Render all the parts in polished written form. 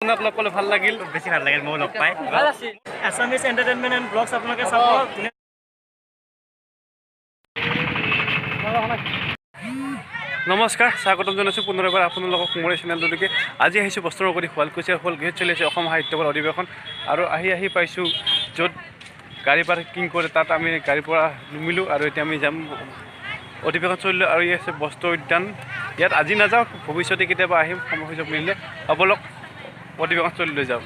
আপোনাক লগ পালে ভাল লাগিল, বেছি ভাল লাগিল মই লগ পাই। আছামিজ এণ্টাৰটেইনমেণ্ট এণ্ড ব্লগছ আপোনালোকে চাব। নমস্কাৰ, স্বাগতম জনাইছোঁ পুনৰবাৰ আপোনালোকক মোৰ চেনেলটোলৈকে। আজি আহিছোঁ বস্ত্ৰনগৰী শুৱালকুছিৰ হল গেট চলি আছে অসম সাহিত্য সভাৰ অধিৱেশন, আৰু আহি পাইছোঁ য'ত গাড়ী পাৰ্কিং কৰে, তাত আমি গাড়ীৰ পৰা নুমিলোঁ আৰু এতিয়া আমি যাম অধিৱেশন চলিলোঁ। আৰু ই আছে বস্ত্ৰ উদ্যান, ইয়াত আজি নাযাওঁ, ভৱিষ্যতে কেতিয়াবা আহিম সময় সুযোগ মিলিলে। ব'লক অধিৱেশন চলিলৈ যাওঁ।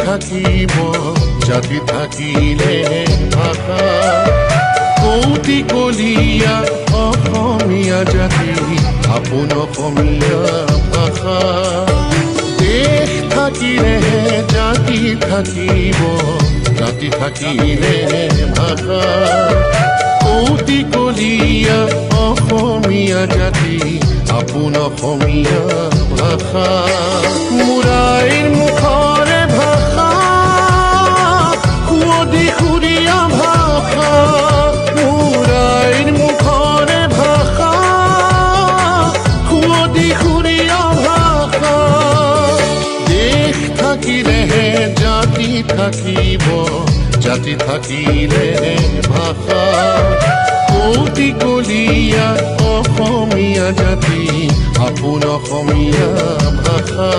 থাকিব জাতি থাকিলে ভাষা, কৌটিকলীয়া অসমীয়া জাতি আপোন অসমীয়া ভাষা। দেশ থাকিলেহে জাতি থাকিব, জাতি থাকিলে ভাষা, কৌটিকলীয়া অসমীয়া জাতি আপোন অসমীয়া ভাষা। মূৰাইৰ মুখৰে ভাষা, সুৰীয়া ভাষা, মূৰাইৰ মুখৰে ভাষা, সুৰীয়া ভাষা। দেশ থাকিলেহে জাতি থাকিব, জাতি থাকিলেহে ভাষা, কৌটিকলীয়া অসমীয়া জাতি আপোন অসমীয়া ভাষা।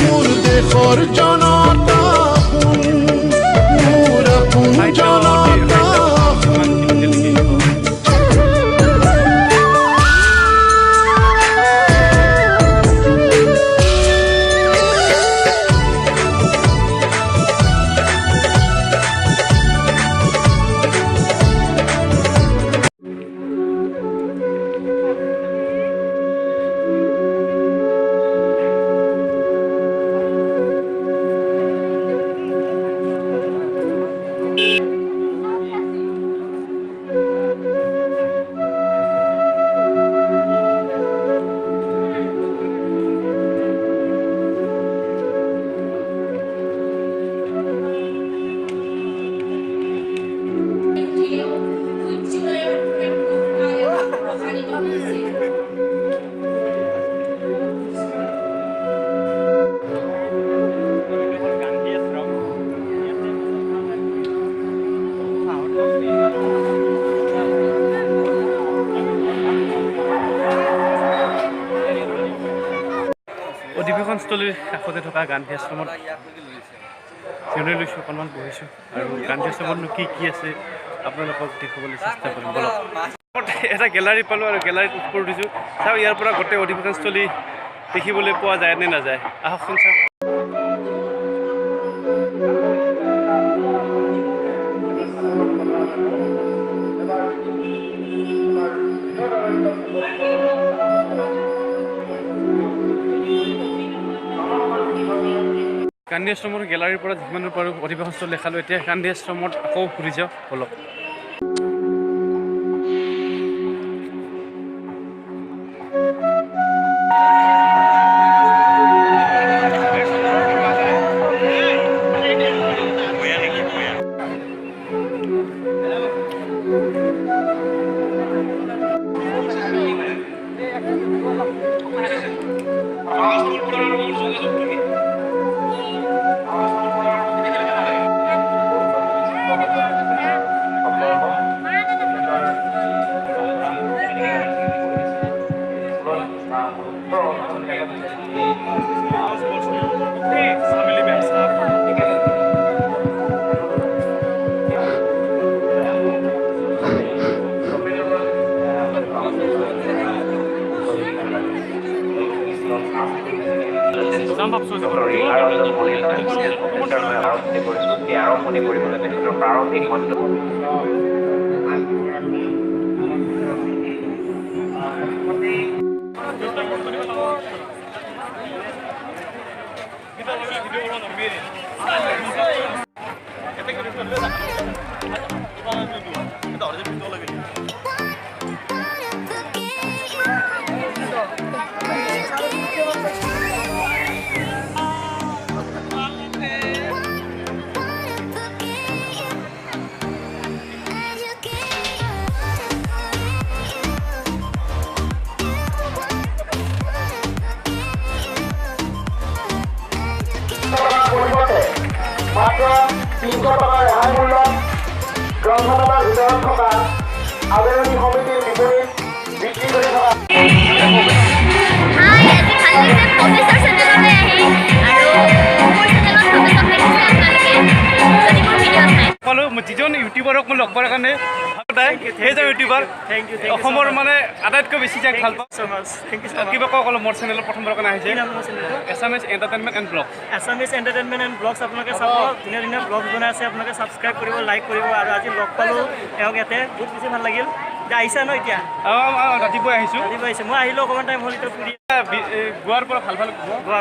মোৰ দেশৰ জনতা মোৰ আপোন জনতা। অধিৱেশনস্থলীৰ কাষতে থকা গান্ধী আশ্ৰমত জিৰণি লৈছোঁ, অকণমান বহিছোঁ, আৰু গান্ধী আশ্ৰমতনো কি আছে আপোনালোকক দেখুৱাবলৈ চেষ্টা কৰিম। বলক, এটা গেলাৰী পালোঁ আৰু গেলাৰীত উৎপৰ দিছোঁ। চাওক ইয়াৰ পৰা গোটেই অধিৱেশনস্থলী দেখিবলৈ পোৱা যায় নে নাযায়, আহকচোন চাওক। গান্ধী আশ্ৰমৰ গেলাৰীৰ পৰা যিমান পাৰোঁ অধিৱেশনস্থলী দেখালোঁ। এতিয়া গান্ধী আশ্ৰমত আকৌ ঘূৰি যাওঁ, বলক। ডক্টৰ ৰীতা ৰঞ্জন কলিতা প্ৰফেচৰ হৈ আৰম্ভণি কৰিছোঁ। এই আৰম্ভণি কৰিবলৈ তেখেতৰ প্ৰাৰম্ভিক মন্তব্য মাত্ৰ 300 টকা ৰেহাই মূল্যত গ্ৰন্থমেলাৰ ভিতৰত থকা আবেদনী সমিতিৰ বিপৰীত বিক্ৰী কৰি থকা Hi, আজি ভাল লাগিছে প্ৰফেচৰ চেনেললৈ আহি আৰু মোৰ চেনেলত প্ৰফেচৰ দেখিছে আপোনালোকে যদি মোৰ ভিডিঅ' চাই সকলো যিজন ইউটিউবাৰক মই লগ পোৱাৰ কাৰণে সেইজন ইউটিউবাৰ Thank you অসমৰ মানে আটাইতকৈ বেছি যাক ভাল পাওঁ so much. Thank you so much. কিবা কওক অলপ মোৰ চেনেলত প্ৰথমবাৰৰ কাৰণে আহিছে কি নাম আছে চেনেলটো? Assamese entertainment and blog Assamese entertainment and blogs আপোনালোকে চাব ধুনীয়া ধুনীয়া ব্লগছ বনাই আছে আপোনালোকে ছাবস্ক্ৰাইব কৰিব লাইক কৰিব আৰু আজি লগ পালোঁ এওঁক ইয়াতে বহুত বেছি ভাল লাগিল এতিয়া আহিছা ন এতিয়া ৰাতিপুৱাই আহিছোঁ ৰাতিপুৱা আহিছে মই আহিলোঁ অকণমান টাইম হ'ল এতিয়া ফুৰি গোৱাৰ পৰা ভাল ভাল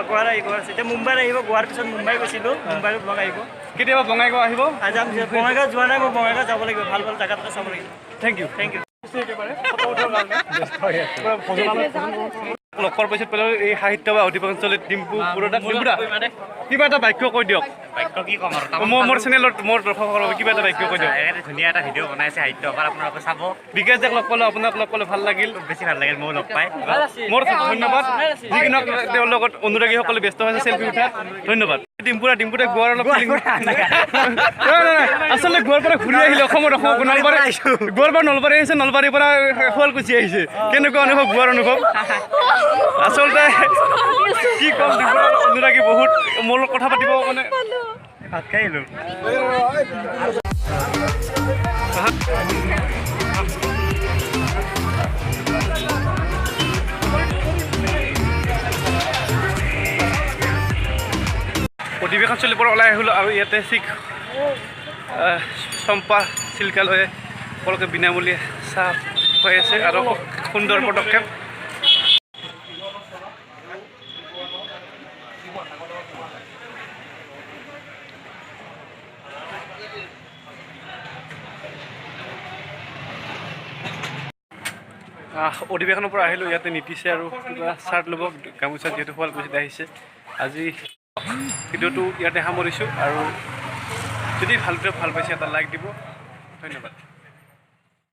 গোৱাৰ আহিব আছে এতিয়া মুম্বাইত আহিব গোৱাৰ পিছত মুম্বাই গৈছিলোঁ মুম্বাইৰ ব্লগ আহিব কেতিয়াবা বঙাইগাঁও আহিব আজি আমি বঙাইগাঁও যোৱা নাই মই বঙাইগাঁও যাব লাগিব ভাল ভাল জেগা এটা চাব লাগিব থেংক ইউ থেংক ইউ লগ পোৱাৰ পিছত পেলাই এই সাহিত্য বা অধিৱেশনস্থলীত ডিম্পু পুৰোদা কিবা এটা বাক্য কৈ দিয়ক বাক্য কি ক'ম আৰু মোৰ চেনেলত মোৰ দৰ্শকৰ বাবে কিবা এটা বাক্য কৈ দিয়ক ধুনীয়া এটা ভিডিঅ' বনাইছে সাহিত্য সভাৰ আপোনালোকে চাব বিকাশ যাক লগ পালোঁ আপোনাক লগ পালোঁ ভাল লাগিল বেছি ভাল লাগিল ময়ো লগ পাই মোৰ ধন্যবাদ যিকিনো তেওঁৰ লগত অনুৰাগীসকলে ব্যস্ত হৈছে চেল্ফি উঠা ধন্যবাদ ডিম্পুৰা গোৱাৰ অলপ আচলতে গোৱাৰ পৰা ঘূৰি আহিলে অসমৰ নলবাৰী গোৱাৰ পৰা নলবাৰী আহিছে নলবাৰীৰ পৰা শুৱালকুছি আহিছে কেনেকুৱা অনুভৱ গোৱাৰ অনুভৱ আচলতে কি ক'ম ডিম্পুৰা অনুৰাগী বহুত মোৰ লগত কথা পাতিব মানে ভাত খাই আহিলোঁ অধিৱেশনস্থলীৰ পৰা ওলাই আহিলোঁ আৰু ইয়াতে শিখ চম্পা চিল্কালয়ে সকলোকে বিনামূলীয়া চাহ খুৱাই আছে আৰু সুন্দৰ পদক্ষেপ অধিৱেশনৰ পৰা আহিলোঁ ইয়াতে নীতিছে আৰু কিবা চাৰ্ট ল'ব গামোচা যিহেতু শুৱালকুছিত আহিছে আজি ভিডিঅ'টো ইয়াতে সামৰিছোঁ আৰু যদি ভাল পাইছে এটা লাইক দিব ধন্যবাদ।